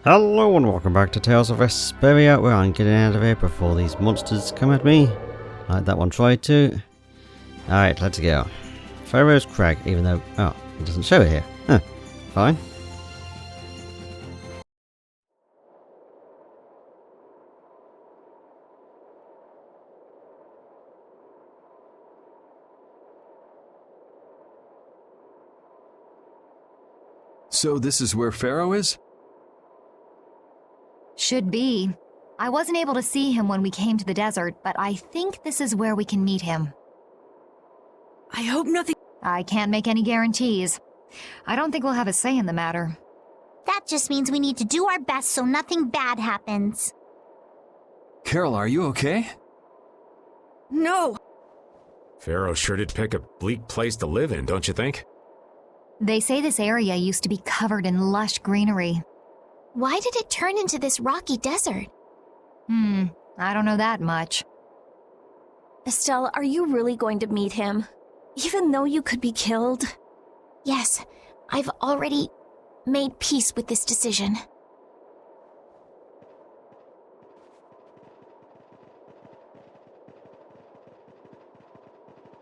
Hello and welcome back to Tales of Vesperia, where I'm getting out of here before these monsters come at me. Like that one tried to. Alright, let's go. Phaeroh's Crag, even though... oh, it doesn't show it here. Huh, fine. So this is where Phaeroh is? Should be. I wasn't able to see him when we came to the desert, but I think this is where we can meet him. I hope nothing— I can't make any guarantees. I don't think we'll have a say in the matter. That just means we need to do our best so nothing bad happens. Carol, are you okay? No! Phaeroh sure did pick a bleak place to live in, don't you think? They say this area used to be covered in lush greenery. Why did it turn into this rocky desert? I don't know that much. Estelle, are you really going to meet him? Even though you could be killed? Yes, I've already made peace with this decision.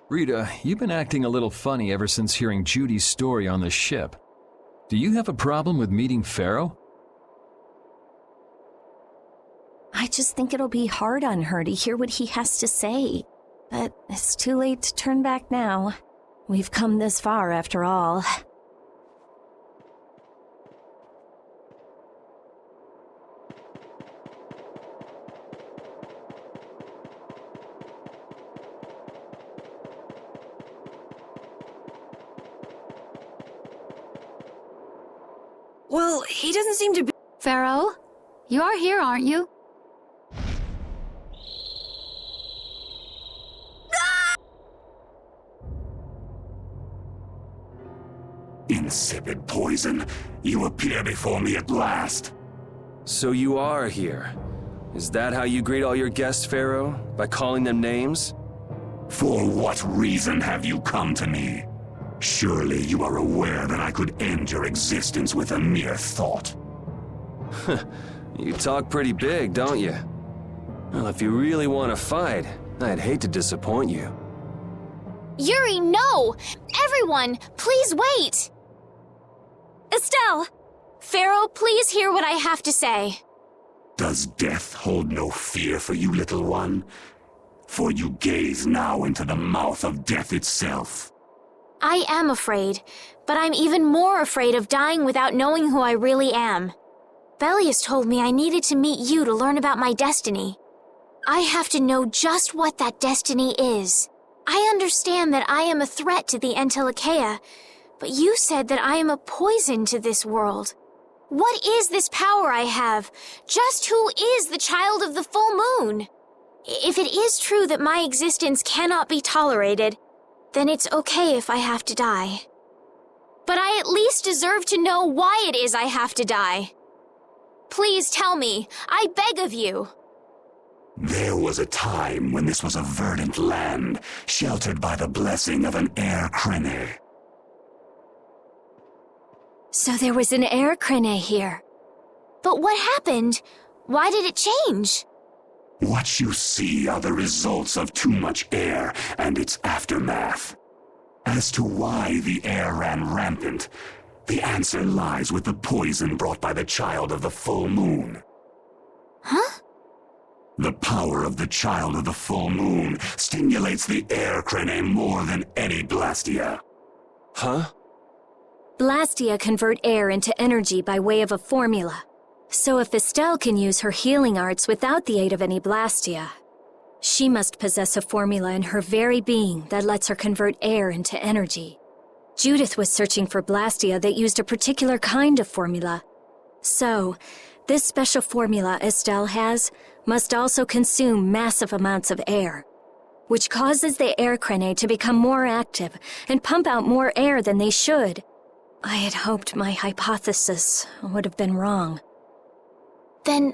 Rita, you've been acting a little funny ever since hearing Judy's story on the ship. Do you have a problem with meeting Phaeroh? I just think it'll be hard on her to hear what he has to say. But it's too late to turn back now. We've come this far after all. Well, he doesn't seem to be— Phaeroh? You are here, aren't you? Insipid poison, you appear before me at last. So you are here. Is that how you greet all your guests, Phaeroh? By calling them names? For what reason have you come to me? Surely you are aware that I could end your existence with a mere thought. You talk pretty big, don't you? Well, if you really want to fight, I'd hate to disappoint you. Yuri, no! Everyone, please wait! Estelle! Phaeroh, please hear what I have to say. Does death hold no fear for you, little one? For you gaze now into the mouth of death itself. I am afraid, but I'm even more afraid of dying without knowing who I really am. Belius told me I needed to meet you to learn about my destiny. I have to know just what that destiny is. I understand that I am a threat to the Entelikeia, but you said that I am a poison to this world. What is this power I have? Just who is the child of the full moon? If it is true that my existence cannot be tolerated, then it's okay if I have to die. But I at least deserve to know why it is I have to die. Please tell me, I beg of you. There was a time when this was a verdant land, sheltered by the blessing of an air crene. So there was an air crene here. But what happened? Why did it change? What you see are the results of too much air and its aftermath. As to why the air ran rampant, the answer lies with the poison brought by the child of the full moon. Huh? The power of the child of the full moon stimulates the air crene more than any blastia. Huh? Blastia convert air into energy by way of a formula. So if Estelle can use her healing arts without the aid of any blastia, she must possess a formula in her very being that lets her convert air into energy. Judith was searching for blastia that used a particular kind of formula. So, this special formula Estelle has must also consume massive amounts of air, which causes the air crene to become more active and pump out more air than they should. I had hoped my hypothesis would have been wrong. Then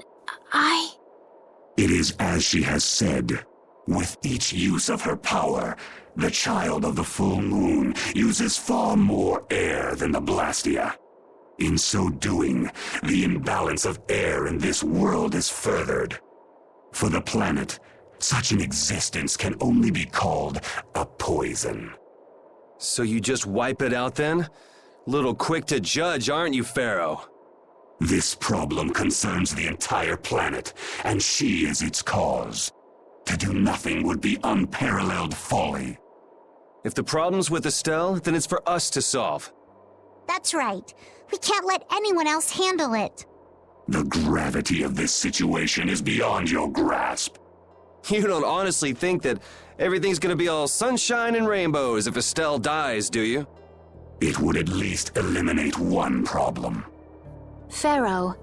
It is as she has said. With each use of her power, the child of the full moon uses far more air than the blastia. In so doing, the imbalance of air in this world is furthered. For the planet, such an existence can only be called a poison. So you just wipe it out then? Little quick to judge, aren't you, Phaeroh? This problem concerns the entire planet, and she is its cause. To do nothing would be unparalleled folly. If the problem's with Estelle, then it's for us to solve. That's right. We can't let anyone else handle it. The gravity of this situation is beyond your grasp. You don't honestly think that everything's gonna be all sunshine and rainbows if Estelle dies, do you? It would at least eliminate one problem. Phaeroh,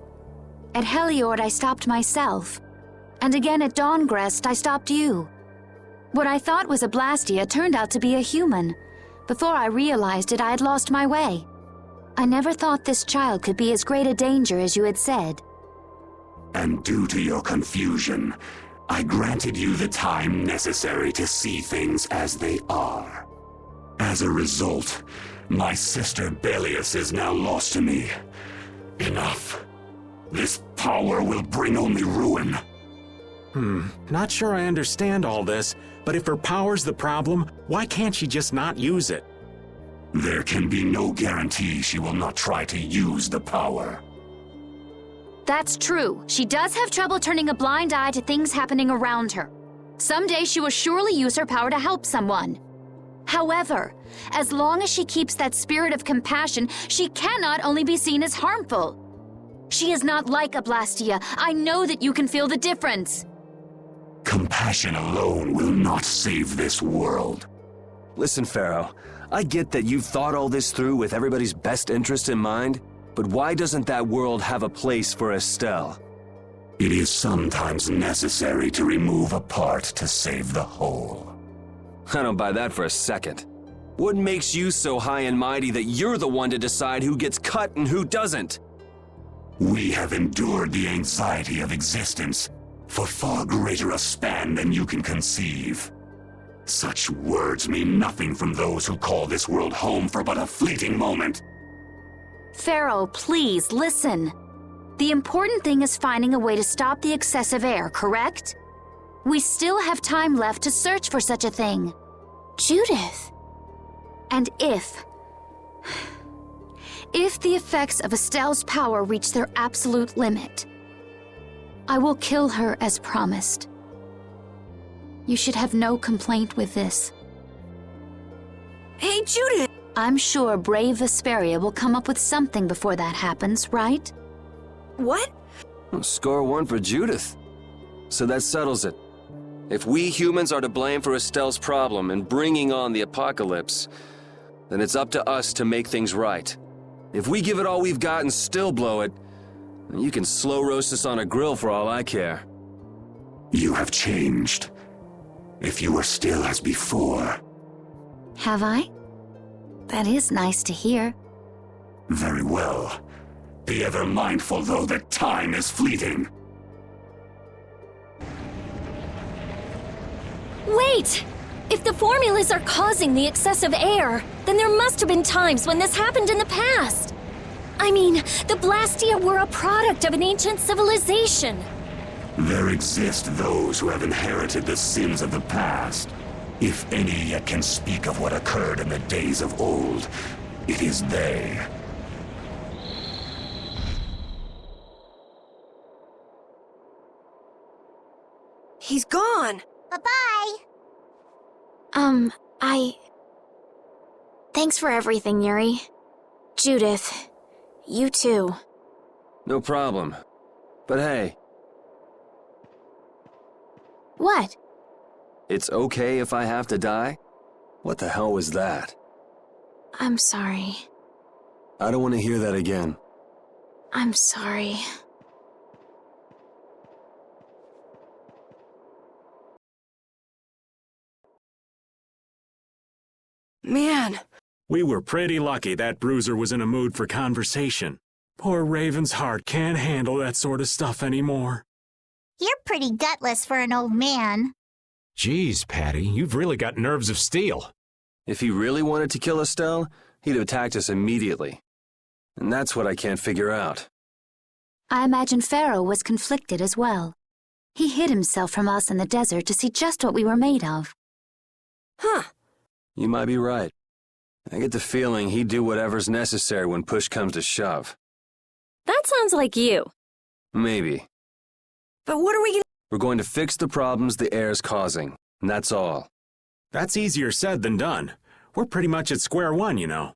at Heliord I stopped myself. And again at Dawngrest I stopped you. What I thought was a blastia turned out to be a human. Before I realized it, I had lost my way. I never thought this child could be as great a danger as you had said. And due to your confusion, I granted you the time necessary to see things as they are. As a result, my sister Belius is now lost to me. Enough. This power will bring only ruin. Not sure I understand all this, but if her power's the problem, why can't she just not use it? There can be no guarantee she will not try to use the power. That's true. She does have trouble turning a blind eye to things happening around her. Someday she will surely use her power to help someone. However, as long as she keeps that spirit of compassion, she cannot only be seen as harmful. She is not like a blastia. I know that you can feel the difference. Compassion alone will not save this world. Listen, Phaeroh, I get that you've thought all this through with everybody's best interest in mind, but why doesn't that world have a place for Estelle? It is sometimes necessary to remove a part to save the whole. I don't buy that for a second. What makes you so high and mighty that you're the one to decide who gets cut and who doesn't? We have endured the anxiety of existence for far greater a span than you can conceive. Such words mean nothing from those who call this world home for but a fleeting moment. Phaeroh, please, listen. The important thing is finding a way to stop the excessive air, correct? We still have time left to search for such a thing. Judith. And if the effects of Estelle's power reach their absolute limit, I will kill her as promised. You should have no complaint with this. Hey, Judith! I'm sure brave Vesperia will come up with something before that happens, right? What? Well, score one for Judith. So that settles it. If we humans are to blame for Estelle's problem and bringing on the apocalypse, then it's up to us to make things right. If we give it all we've got and still blow it, you can slow roast us on a grill for all I care. You have changed. If you were still as before. Have I? That is nice to hear. Very well. Be ever mindful, though, that time is fleeting. Wait! If the formulas are causing the excessive air, then there must have been times when this happened in the past. I mean, the Blastia were a product of an ancient civilization. There exist those who have inherited the sins of the past. If any yet can speak of what occurred in the days of old, it is they. He's gone! Bye-bye! Thanks for everything, Yuri. Judith, you too. No problem. But hey. What? It's okay if I have to die? What the hell was that? I'm sorry. I don't want to hear that again. I'm sorry. Man. We were pretty lucky that bruiser was in a mood for conversation. Poor Raven's heart can't handle that sort of stuff anymore. You're pretty gutless for an old man. Geez, Patty, you've really got nerves of steel. If he really wanted to kill Estelle, he'd have attacked us immediately. And that's what I can't figure out. I imagine Phaeroh was conflicted as well. He hid himself from us in the desert to see just what we were made of. Huh. You might be right. I get the feeling he'd do whatever's necessary when push comes to shove. That sounds like you. Maybe. But what are we gonna... We're going to fix the problems the air's causing, and that's all. That's easier said than done. We're pretty much at square one, you know.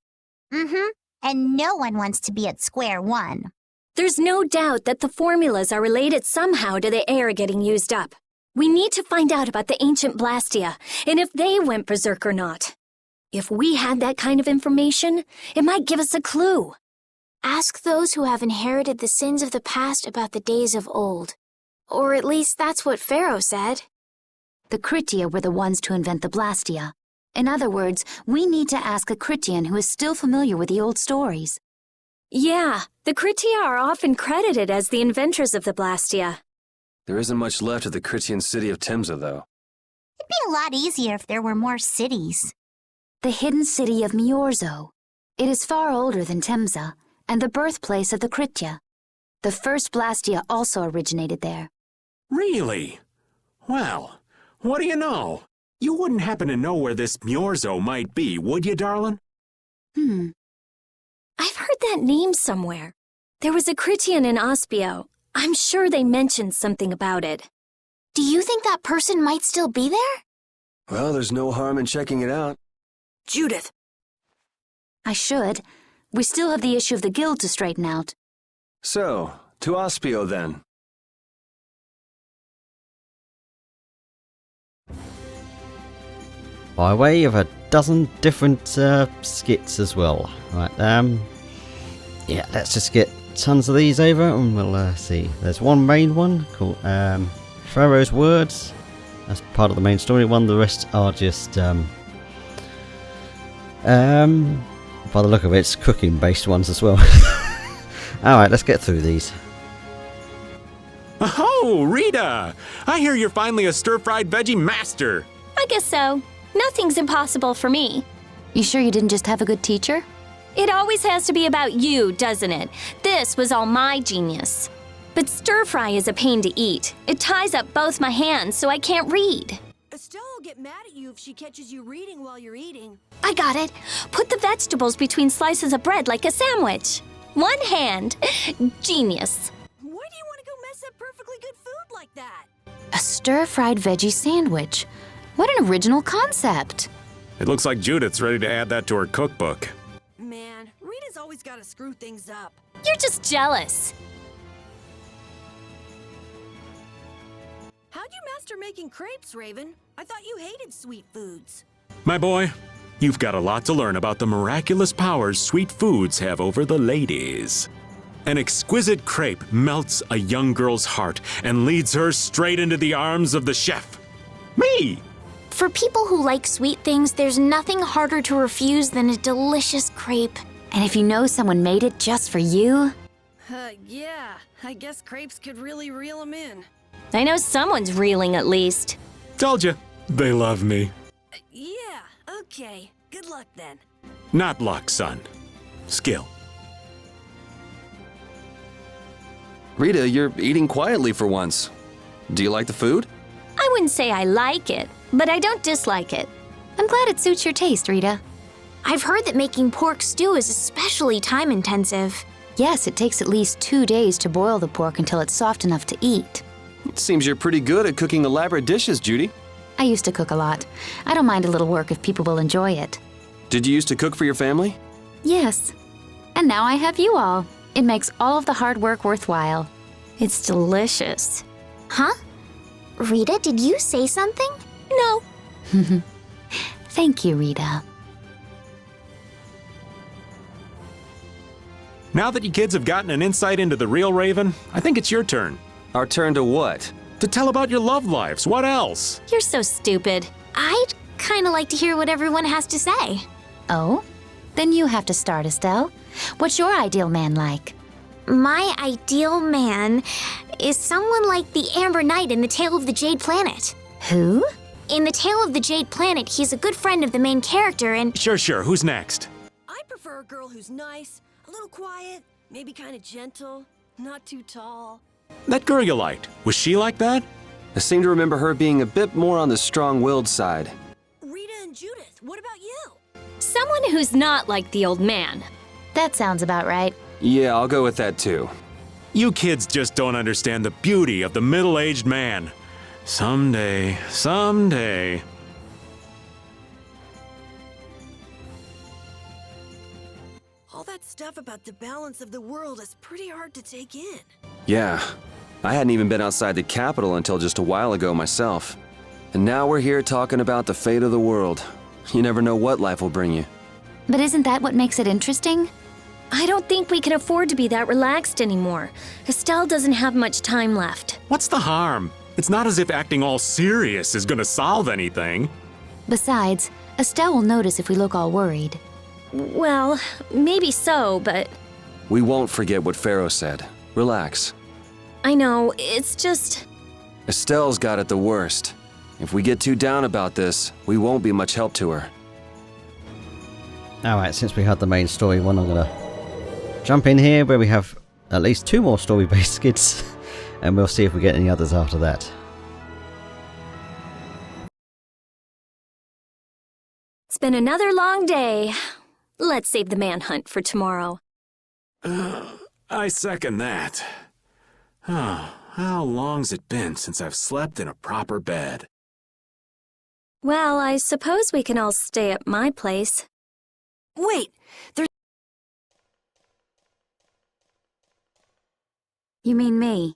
Mm-hmm. And no one wants to be at square one. There's no doubt that the formulas are related somehow to the air getting used up. We need to find out about the ancient blastia, and if they went berserk or not. If we had that kind of information, it might give us a clue. Ask those who have inherited the sins of the past about the days of old. Or at least that's what Phaeroh said. The Krityan were the ones to invent the blastia. In other words, we need to ask a Krityan who is still familiar with the old stories. Yeah, the Krityan are often credited as the inventors of the blastia. There isn't much left of the Krityan city of Temsa, though. It'd be a lot easier if there were more cities. The hidden city of Miorzo. It is far older than Temsa, and the birthplace of the Krityan. The first blastia also originated there. Really? Well, what do you know? You wouldn't happen to know where this Miorzo might be, would you, darling? I've heard that name somewhere. There was a Krityan in Aspio. I'm sure they mentioned something about it. Do you think that person might still be there? Well, there's no harm in checking it out. Judith. I should. We still have the issue of the guild to straighten out. So, to Aspio then. By way of a dozen different skits as well. Right, yeah, let's just get tons of these over and we'll see. There's one main one called Phaeroh's Words. That's part of the main story one. The rest are just by the look of it, it's cooking based ones as well. Alright, let's get through these. Oh, Rita! I hear you're finally a stir-fried veggie master. I guess so. Nothing's impossible for me. You sure you didn't just have a good teacher? It always has to be about you, doesn't it? This was all my genius. But stir-fry is a pain to eat. It ties up both my hands so I can't read. Estelle will get mad at you if she catches you reading while you're eating. I got it. Put the vegetables between slices of bread like a sandwich. One hand. Genius. Why do you want to go mess up perfectly good food like that? A stir-fried veggie sandwich. What an original concept. It looks like Judith's ready to add that to her cookbook. Man, Rita's always got to screw things up. You're just jealous. How'd you master making crepes, Raven? I thought you hated sweet foods. My boy, you've got a lot to learn about the miraculous powers sweet foods have over the ladies. An exquisite crepe melts a young girl's heart and leads her straight into the arms of the chef. Me! For people who like sweet things, there's nothing harder to refuse than a delicious crepe. And if you know someone made it just for you? Yeah, I guess crepes could really reel them in. I know someone's reeling at least. Told you, they love me. Yeah, okay. Good luck then. Not luck, son. Skill. Rita, you're eating quietly for once. Do you like the food? I wouldn't say I like it, but I don't dislike it. I'm glad it suits your taste, Rita. I've heard that making pork stew is especially time-intensive. Yes, it takes at least 2 days to boil the pork until it's soft enough to eat. It seems you're pretty good at cooking elaborate dishes, Judy. I used to cook a lot. I don't mind a little work if people will enjoy it. Did you used to cook for your family? Yes. And now I have you all. It makes all of the hard work worthwhile. It's delicious. Huh? Rita, did you say something? No. Thank you, Rita. Now that you kids have gotten an insight into the real Raven, I think it's your turn. Our turn to what? To tell about your love lives. What else? You're so stupid. I'd kind of like to hear what everyone has to say. Oh? Then you have to start, Estelle. What's your ideal man like? My ideal man is someone like the Amber Knight in The Tale of the Jade Planet. Who? In The Tale of the Jade Planet, he's a good friend of the main character and... Sure. Who's next? I prefer a girl who's nice, a A little quiet, maybe kind of gentle, not too tall. That girl you liked, was she like that? I seem to remember her being a bit more on the strong-willed side. Rita and Judith, what about you? Someone who's not like the old man. That sounds about right. Yeah, I'll go with that too. You kids just don't understand the beauty of the middle-aged man. Someday, someday. All that stuff about the balance of the world is pretty hard to take in. Yeah, I hadn't even been outside the capital until just a while ago myself. And now we're here talking about the fate of the world. You never know what life will bring you. But isn't that what makes it interesting? I don't think we can afford to be that relaxed anymore. Estelle doesn't have much time left. What's the harm? It's not as if acting all serious is gonna solve anything. Besides, Estelle will notice if we look all worried. Well, maybe so, but We won't forget what Phaeroh said. Relax. I know, it's just... Estelle's got it the worst. If we get too down about this, we won't be much help to her. Alright, since we had the main story one, I'm gonna jump in here where we have at least 2 more story-based skits, and we'll see if we get any others after that. It's been another long day. Let's save the manhunt for tomorrow. I second that. How long's it been since I've slept in a proper bed? Well, I suppose we can all stay at my place. Wait, there's... You mean me?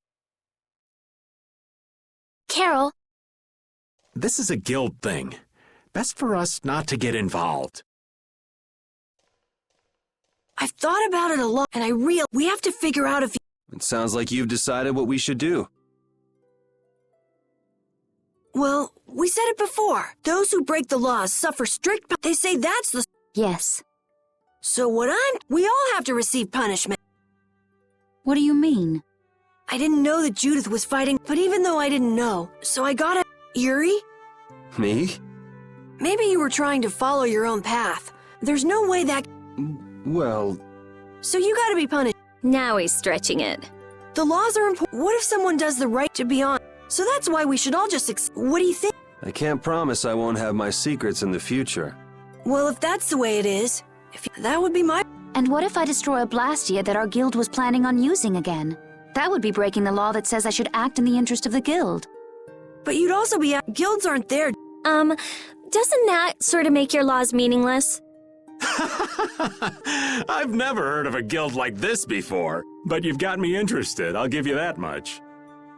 Carol, This is a guild thing. Best for us not to get involved. I've thought about it a lot, and we have to figure out if... It sounds like you've decided what we should do. Well, we said it before. Those who break the laws suffer strict... They say that's the... Yes. So we all have to receive punishment. What do you mean? I didn't know that Judith was fighting, but even though I didn't know, so I got it. Yuri? Me? Maybe you were trying to follow your own path. There's no way that... Well... So you gotta be punished. Now he's stretching it. The laws are important. What if someone does the right to be on? So that's why we should all just what do you think? I can't promise I won't have my secrets in the future. Well, if that's the way it is, that would be my... And what if I destroy a blastia that our guild was planning on using again? That would be breaking the law that says I should act in the interest of the guild. But you'd also be... Guilds aren't there. Doesn't that sort of make your laws meaningless? I've never heard of a guild like this before, but you've got me interested, I'll give you that much.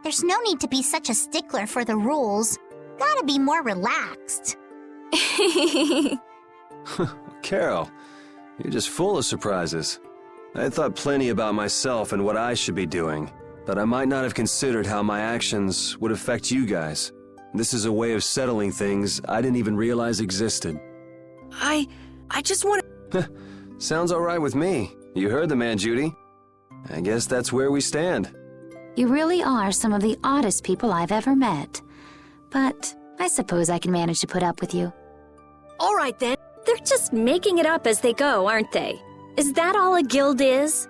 There's no need to be such a stickler for the rules. Gotta be more relaxed. Carol, you're just full of surprises. I thought plenty about myself and what I should be doing, but I might not have considered how my actions would affect you guys. This is a way of settling things I didn't even realize existed. I just want to... Sounds all right with me. You heard the man, Judy. I guess that's where we stand. You really are some of the oddest people I've ever met. But I suppose I can manage to put up with you. All right, then. They're just making it up as they go, aren't they? Is that all a guild is?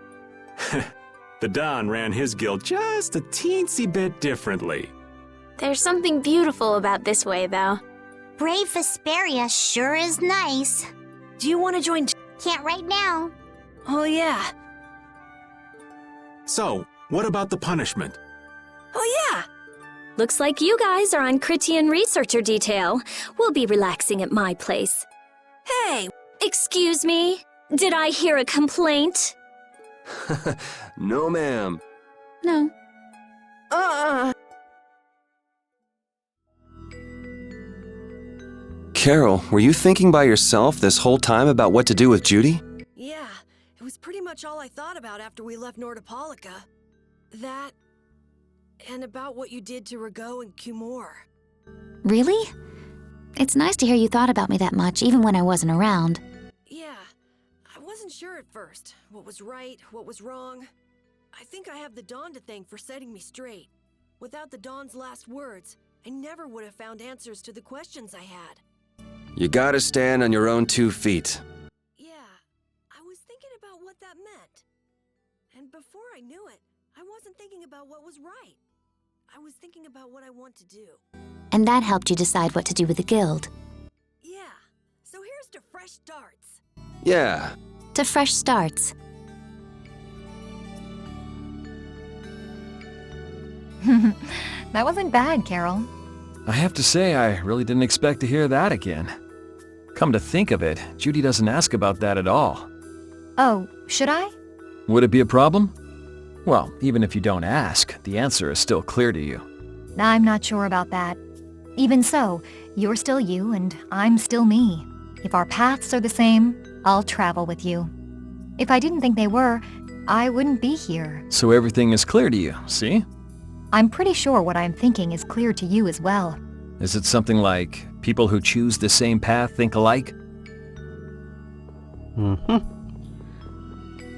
The Don ran his guild just a teensy bit differently. there's something beautiful about this way, though. Brave Vesperia sure is nice. Do you want to join? Can't right now. Oh, yeah. So, what about the punishment? Oh, yeah. Looks like you guys are on Krityan researcher detail. We'll be relaxing at my place. Hey! Excuse me? Did I hear a complaint? No, ma'am. No. Carol, were you thinking by yourself this whole time about what to do with Judy? Yeah, it was pretty much all I thought about after we left Nordopolica. That, and about what you did to Rago and Kumor. Really? It's nice to hear you thought about me that much, even when I wasn't around. Yeah, I wasn't sure at first. What was right, what was wrong. I think I have the Dawn to thank for setting me straight. Without the Dawn's last words, I never would have found answers to the questions I had. You gotta stand on your own 2 feet. Yeah, I was thinking about what that that meant. And before I knew it, I wasn't thinking about what was right. I was thinking about what I want to do. And that helped you decide what to do with the guild. Yeah, so here's to fresh starts. Yeah. To fresh starts. That wasn't bad, Carol. I have to say, I really didn't expect to hear that again. Come to think of it, Judy doesn't ask about that at all. Oh, should I? Would it be a problem? Well, even if you don't ask, the answer is still clear to you. I'm not sure about that. Even so, you're still you and I'm still me. If our paths are the same, I'll travel with you. If I didn't think they were, I wouldn't be here. So everything is clear to you, see? I'm pretty sure what I'm thinking is clear to you as well. Is it something like people who choose the same path think alike?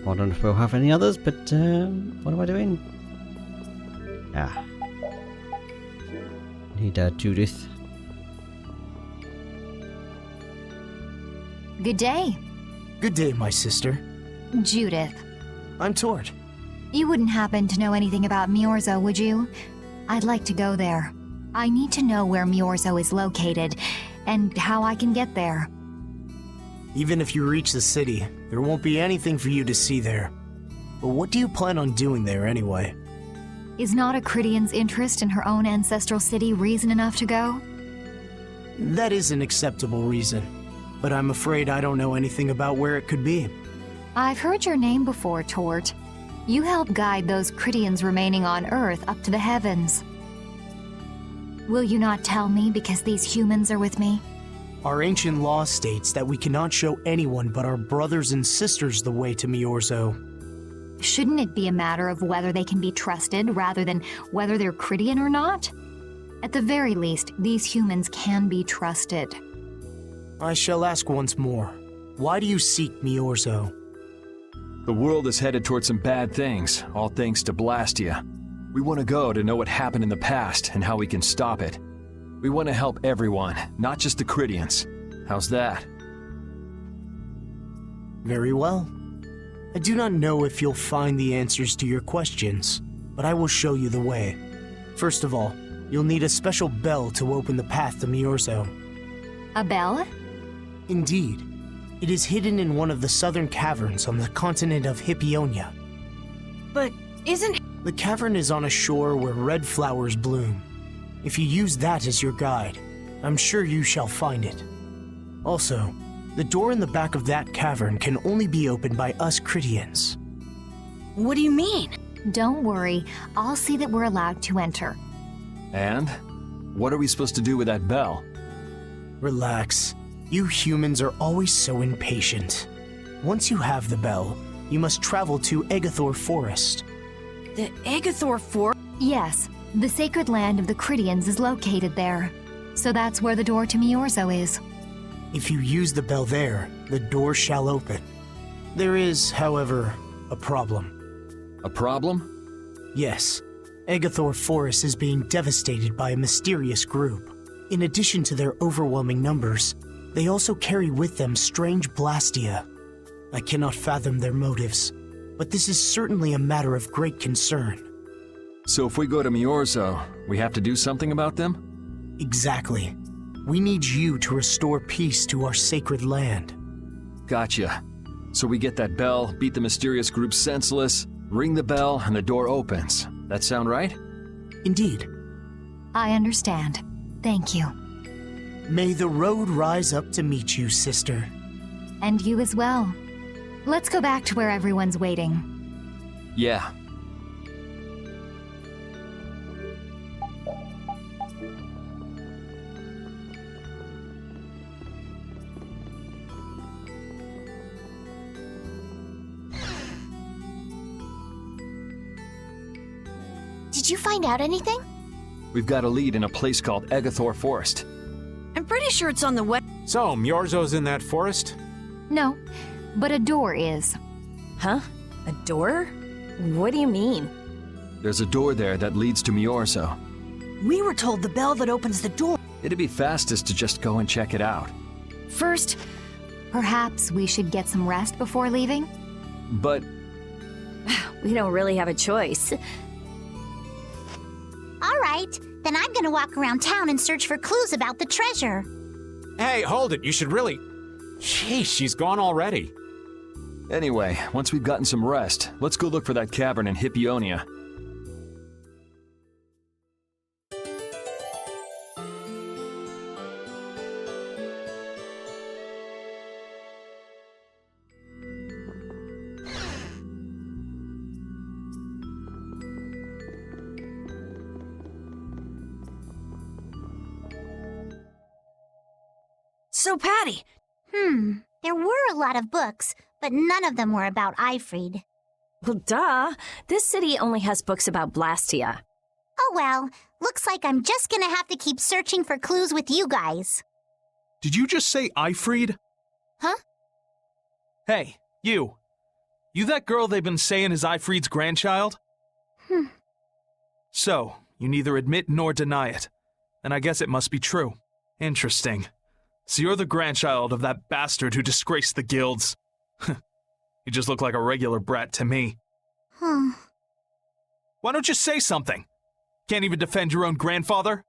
Wondering if we'll have any others, but what am I doing? Ah. Need Judith. Good day. Good day, my sister. Judith. I'm Tort. You wouldn't happen to know anything about Miorzo, would you? I'd like to go there. I need to know where Miorzo is located, and how I can get there. Even if you reach the city, there won't be anything for you to see there. But what do you plan on doing there anyway? Is not a Krityan's interest in her own ancestral city reason enough to go? That is an acceptable reason, but I'm afraid I don't know anything about where it could be. I've heard your name before, Tort. You help guide those Krityans remaining on Earth up to the heavens. Will you not tell me because these humans are with me? Our ancient law states that we cannot show anyone but our brothers and sisters the way to Miorzo. Shouldn't it be a matter of whether they can be trusted rather than whether they're Krityan or not? At the very least, these humans can be trusted. I shall ask once more. Why do you seek Miorzo? The world is headed towards some bad things, all thanks to Blastia. We want to go to know what happened in the past and how we can stop it. We want to help everyone, not just the Krityans. How's that? Very well. I do not know if you'll find the answers to your questions, but I will show you the way. First of all, you'll need a special bell to open the path to Miorzo. A bell? Indeed. It is hidden in one of the southern caverns on the continent of Hippionia. But isn't... The cavern is on a shore where red flowers bloom. If you use that as your guide, I'm sure you shall find it. Also, the door in the back of that cavern can only be opened by us Krityans. What do you mean? Don't worry, I'll see that we're allowed to enter. And? What are we supposed to do with that bell? Relax. You humans are always so impatient. Once you have the bell, you must travel to Egathor Forest. The Egathor Forest? Yes, the sacred land of the Krityans is located there. So that's where the door to Miorzo is. If you use the bell there, the door shall open. There is, however, a problem. A problem? Yes. Egathor Forest is being devastated by a mysterious group. In addition to their overwhelming numbers, they also carry with them strange blastia. I cannot fathom their motives, but this is certainly a matter of great concern. So if we go to Miorzo, we have to do something about them? Exactly. We need you to restore peace to our sacred land. Gotcha. So we get that bell, beat the mysterious group senseless, ring the bell, and the door opens. That sound right? Indeed. I understand. Thank you. May the road rise up to meet you, sister. And you as well. Let's go back to where everyone's waiting. Yeah. Did you find out anything? We've got a lead in a place called Egathor Forest. I'm pretty sure it's on the west. So, Miorzo's in that forest? No, but a door is. Huh? A door? What do you mean? There's a door there that leads to Miorzo. We were told the bell that opens the door. It'd be fastest to just go and check it out. First, perhaps we should get some rest before leaving? but We don't really have a choice. All right, then I'm gonna walk around town and search for clues about the treasure. Hey, hold it. You should really... Sheesh, she's gone already. anyway, once we've gotten some rest, let's go look for that cavern in Hippionia. So, Patty, There were a lot of books, but none of them were about Ifrid. Well, duh. This city only has books about Blastia. Oh well, looks like I'm just gonna have to keep searching for clues with you guys. Did you just say Ifrid? Huh? Hey, you. You that girl they've been saying is Ifrid's grandchild? So, you neither admit nor deny it. And I guess it must be true. Interesting. So you're the grandchild of that bastard who disgraced the guilds. You just look like a regular brat to me. Why don't you say something? Can't even defend your own grandfather?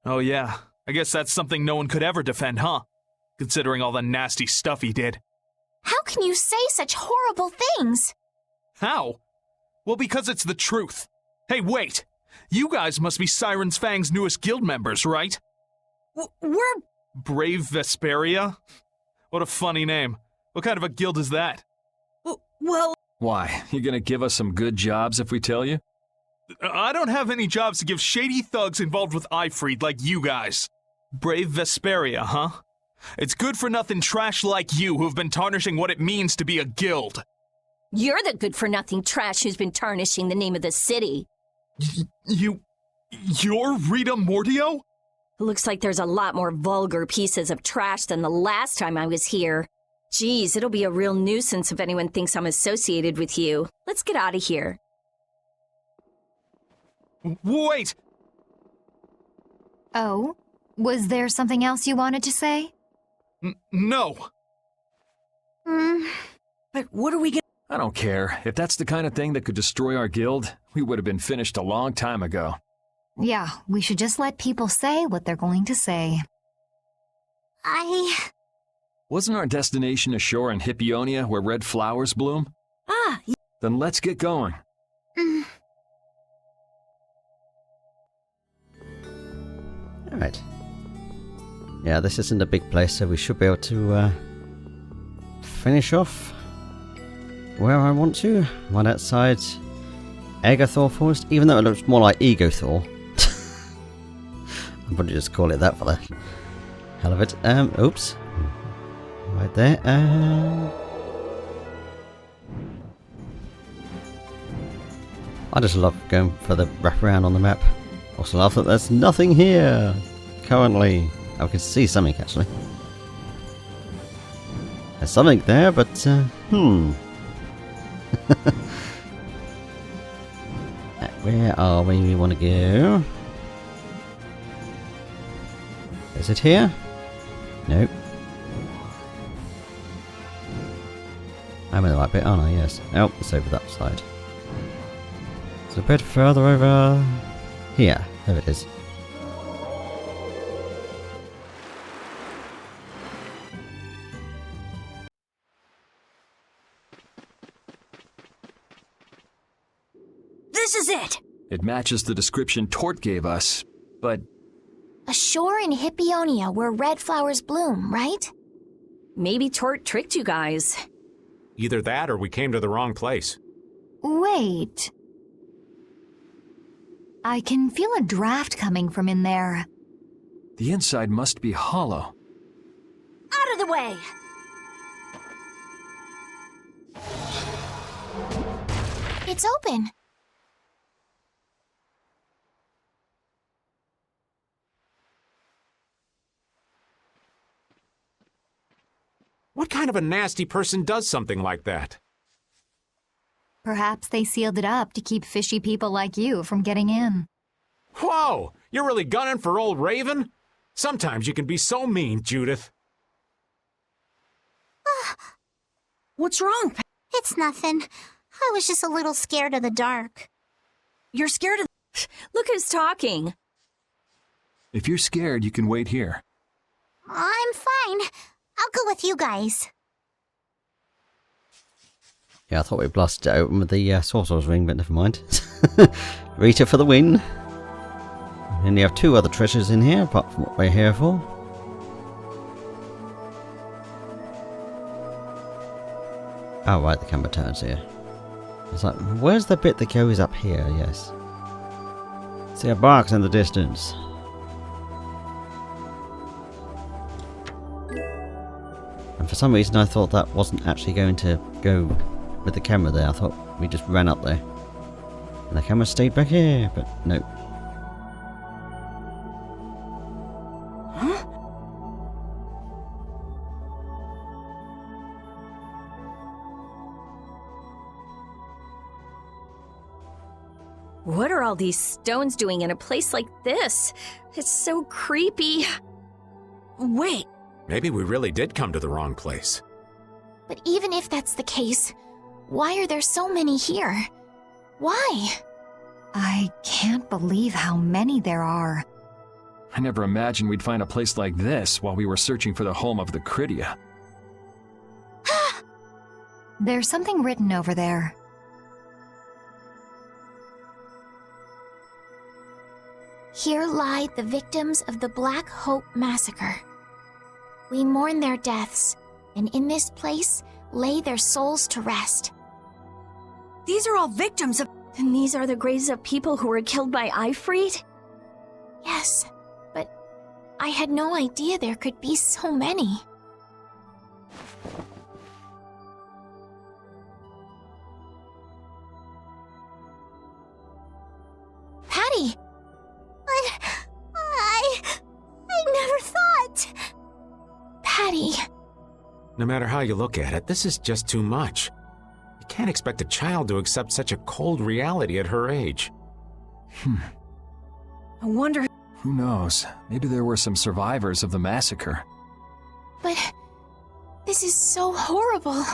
Oh yeah, I guess that's something no one could ever defend, huh? Considering all the nasty stuff he did. How can you say such horrible things? How? Well, because it's the truth. Hey, wait! You guys must be Siren's Fang's newest guild members, right? We're... Brave Vesperia? What a funny name. What kind of a guild is that? Well... Why, you gonna give us some good jobs if we tell you? I don't have any jobs to give shady thugs involved with Ifrid like you guys. Brave Vesperia, huh? It's good-for-nothing trash like you who've been tarnishing what it means to be a guild. You're the good-for-nothing trash who's been tarnishing the name of the city. You're Rita Mortio? Looks like there's a lot more vulgar pieces of trash than the last time I was here. Geez, it'll be a real nuisance if anyone thinks I'm associated with you. Let's get out of here. Wait! Oh? Was there something else you wanted to say? No. But what are we gonna... I don't care. If that's the kind of thing that could destroy our guild, we would have been finished a long time ago. Yeah, we should just let people say what they're going to say. Wasn't our destination ashore in Hippionia where red flowers bloom? Then let's get going. Alright. Yeah, this isn't a big place, so we should be able to finish off where I want to. Right outside Egothor Forest, even though it looks more like Egothor. I'll probably just call it that for the hell of it. Oops. Right there. I just love going for the wraparound on the map. Also love that there's nothing here currently. I can see something actually. There's something there, but where are we want to go? Is it here? Nope. I'm in the right bit, aren't I? Yes. Oh, it's over that side. It's a bit further over here. There it is. This is it! It matches the description Tort gave us, but... A shore in Hippionia where red flowers bloom, right? Maybe Tort tricked you guys. Either that or we came to the wrong place. Wait. I can feel a draft coming from in there. The inside must be hollow. Out of the way! It's open. What kind of a nasty person does something like that? Perhaps they sealed it up to keep fishy people like you from getting in. Whoa! You're really gunning for old Raven? Sometimes you can be so mean, Judith. What's wrong? It's nothing. I was just a little scared of the dark. You're scared of... Look who's talking. If you're scared, you can wait here. I'm fine. I'll go with you guys. Yeah, I thought we blasted it open with the sorcerer's ring, but never mind. Rita for the win. And you have 2 other treasures in here, apart from what we're here for. Oh, right, the camera turns here. It's like, where's the bit that goes up here? Yes. See a box in the distance. And for some reason I thought that wasn't actually going to go with the camera there. I thought we just ran up there. And the camera stayed back here, but no. Huh? What are all these stones doing in a place like this? It's so creepy. Wait. Maybe we really did come to the wrong place. But even if that's the case, why are there so many here? Why? I can't believe how many there are. I never imagined we'd find a place like this while we were searching for the home of the Krityan. There's something written over there. Here lie the victims of the Black Hope Massacre. We mourn their deaths, and in this place lay their souls to rest. These are all victims of... And these are the graves of people who were killed by Ifrit? Yes, but I had no idea there could be so many. Patty! I never thought... Patty... No matter how you look at it, this is just too much. You can't expect a child to accept such a cold reality at her age. I wonder... Who knows? Maybe there were some survivors of the massacre. But... this is so horrible.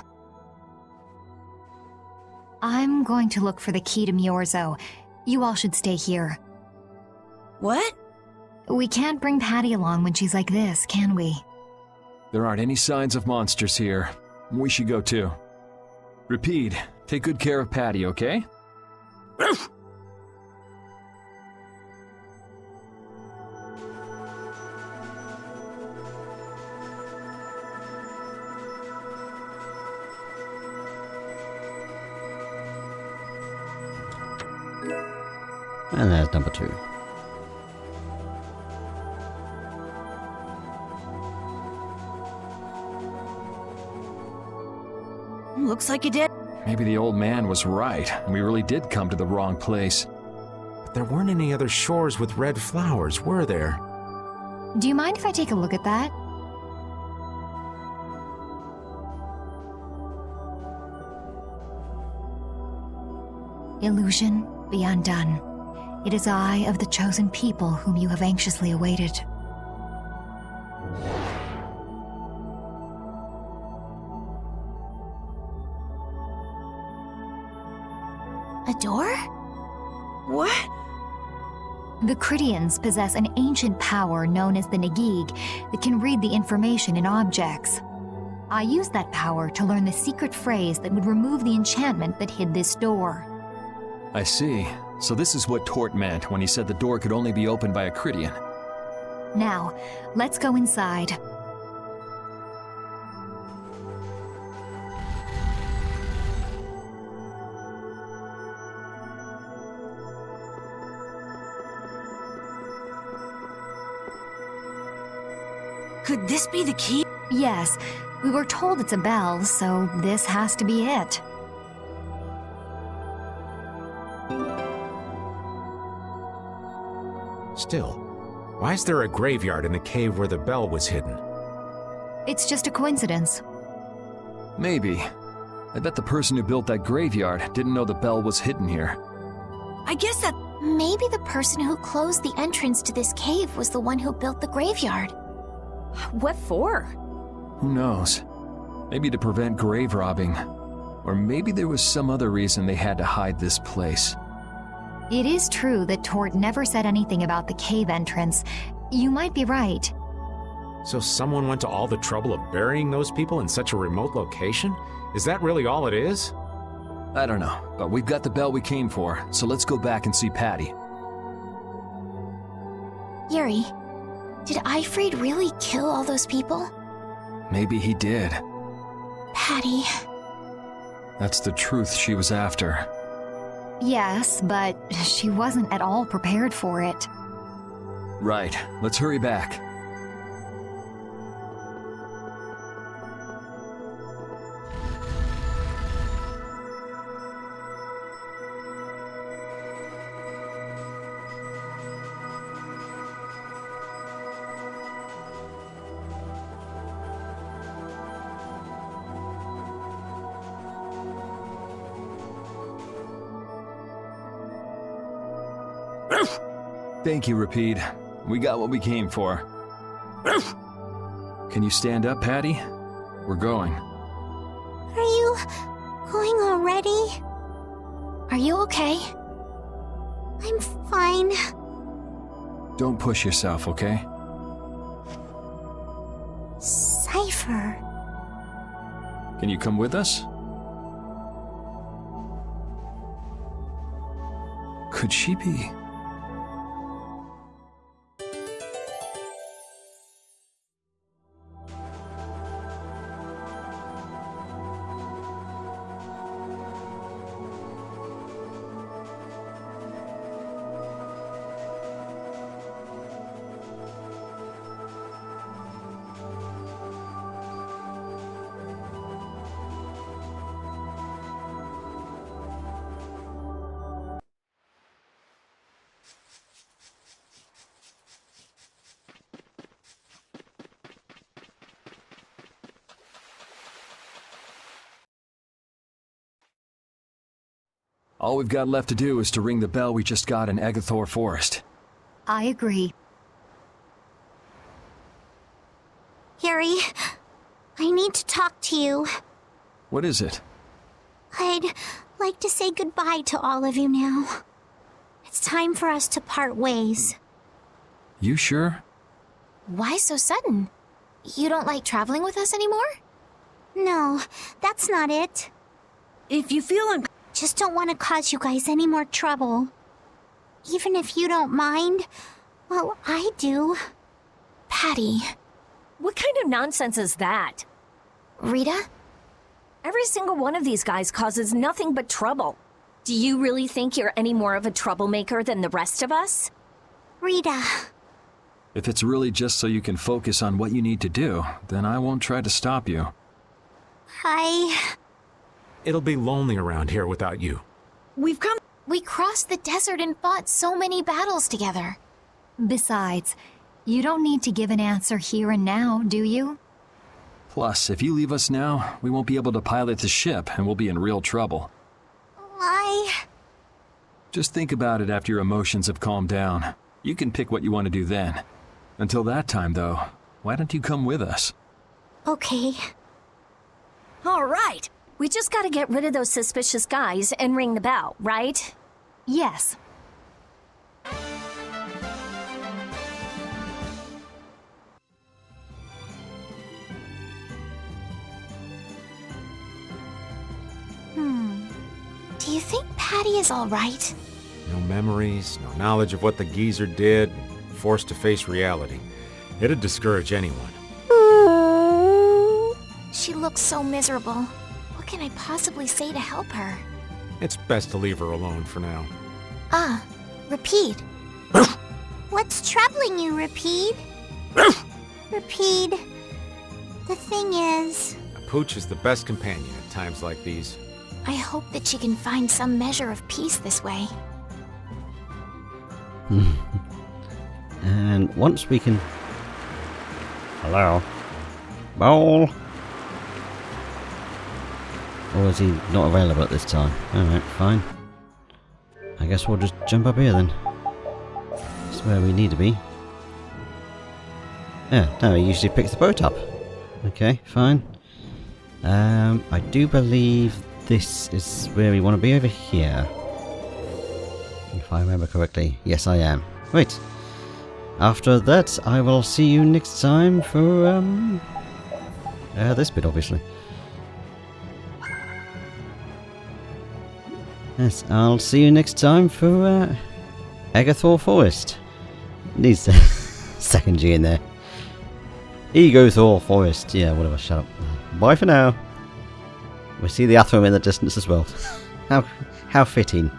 I'm going to look for the key to Myorzo. You all should stay here. What? We can't bring Patty along when she's like this, can we? There aren't any signs of monsters here. We should go too. Repeat, take good care of Patty, okay? And there's number 2. Looks like you did. Maybe the old man was right, and we really did come to the wrong place. But there weren't any other shores with red flowers, were there? Do you mind if I take a look at that? Illusion, be undone. It is I of the chosen people whom you have anxiously awaited. A door? What? The Krityans possess an ancient power known as the Negig that can read the information in objects. I used that power to learn the secret phrase that would remove the enchantment that hid this door. I see. So this is what Tort meant when he said the door could only be opened by a Krityan. Now, let's go inside. Could this be the key? Yes, we were told it's a bell, so this has to be it. Still, why is there a graveyard in the cave where the bell was hidden? It's just a coincidence. Maybe. I bet the person who built that graveyard didn't know the bell was hidden here. I guess that... Maybe the person who closed the entrance to this cave was the one who built the graveyard. What for? Who knows? Maybe to prevent grave robbing. Or maybe there was some other reason they had to hide this place. It is true that Tort never said anything about the cave entrance. You might be right. So someone went to all the trouble of burying those people in such a remote location? Is that really all it is? I don't know, but we've got the bell we came for, so let's go back and see Patty. Yuri, did Ifrid really kill all those people? Maybe he did. Patty. That's the truth she was after. Yes, but she wasn't at all prepared for it. Right, let's hurry back. Thank you, Rapide. We got what we came for. Can you stand up, Patty? We're going. Are you going already? Are you okay? I'm fine. Don't push yourself, okay? Cypher. Can you come with us? Could she be? All we've got left to do is to ring the bell we just got in Agathor Forest. I agree. Yuri, I need to talk to you. What is it? I'd like to say goodbye to all of you now. It's time for us to part ways. You sure? Why so sudden? You don't like traveling with us anymore? No, that's not it. If you feel just don't want to cause you guys any more trouble. Even if you don't mind, well, I do. Patty. What kind of nonsense is that? Rita? Every single one of these guys causes nothing but trouble. Do you really think you're any more of a troublemaker than the rest of us? Rita. If it's really just so you can focus on what you need to do, then I won't try to stop you. It'll be lonely around here without you. We crossed the desert and fought so many battles together. Besides, you don't need to give an answer here and now, do you? Plus, if you leave us now, we won't be able to pilot the ship and we'll be in real trouble. Just think about it after your emotions have calmed down. You can pick what you want to do then. Until that time, though, why don't you come with us? Okay. All right. We just gotta get rid of those suspicious guys and ring the bell, right? Yes. Do you think Patty is all right? No memories, no knowledge of what the geezer did, forced to face reality. It'd discourage anyone. She looks so miserable. What can I possibly say to help her? It's best to leave her alone for now. Rapide. What's troubling you, Rapide? Rapide, the thing is... A pooch is the best companion at times like these. I hope that she can find some measure of peace this way. And once we can... Hello? Bowl? Or is he not available at this time? Alright, fine. I guess we'll just jump up here then. That's where we need to be. Yeah, no, he usually picks the boat up. Okay, fine. I do believe this is where we want to be, over here. If I remember correctly. Yes, I am. Right. After that, I will see you next time for, this bit, obviously. Yes, I'll see you next time for, Agathor Forest. Needs a second G in there. Egothor Forest. Yeah, whatever, shut up. Bye for now. We see the Athram in the distance as well. How fitting.